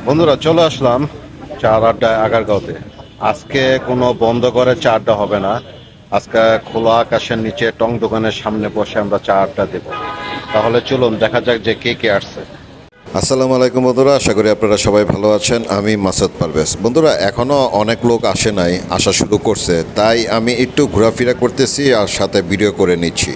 বন্ধুরা চলে আসলাম চার আড্ডায় আগারগাঁওতে। আজকে কোনো বন্ধ করে চা আড্ডা হবে না। আজকে খোলা আকাশের নিচে টং দোকানের সামনে বসে আমরা চা আড্ডা দেব। তাহলে চলুন দেখা যাক যে কে কে আসছে। আসসালামু আলাইকুম বন্ধুরা, আশা করি আপনারা সবাই ভালো আছেন। আমি মাসুদ পারভেজ। বন্ধুরা এখনও অনেক লোক আসে নাই, আসা শুরু করছে, তাই আমি একটু ঘোরাফেরা করতেছি আর সাথে ভিডিও করে নিচ্ছি।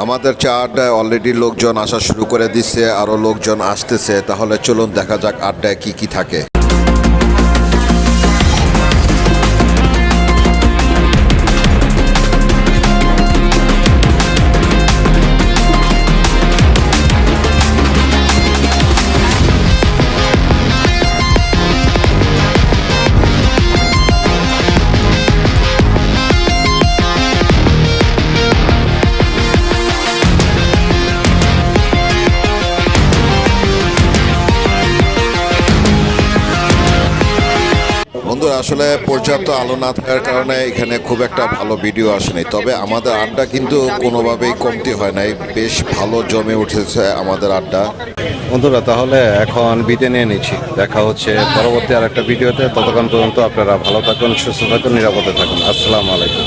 আমাদের চা আড্ডায় অলরেডি লোকজন আসা শুরু করে দিচ্ছে, আরও লোকজন আসতেছে। তাহলে চলুন দেখা যাক আড্ডায় কি কি থাকে। বন্ধুরা আসলে পর্যাপ্ত আলো না থাকার কারণে এখানে খুব একটা ভালো ভিডিও আসেনি, তবে আমাদের আড্ডা কিন্তু কোনোভাবেই কমতি হয় নাই। বেশ ভালো জমে উঠেছে আমাদের আড্ডা। বন্ধুরা তাহলে এখন বিদায় নিয়ে নিচ্ছি, দেখা হচ্ছে পরবর্তী আর একটা ভিডিওতে। ততক্ষণ পর্যন্ত আপনারা ভালো থাকুন, সুস্থ থাকুন, নিরাপদে থাকুন। আসসালামু আলাইকুম।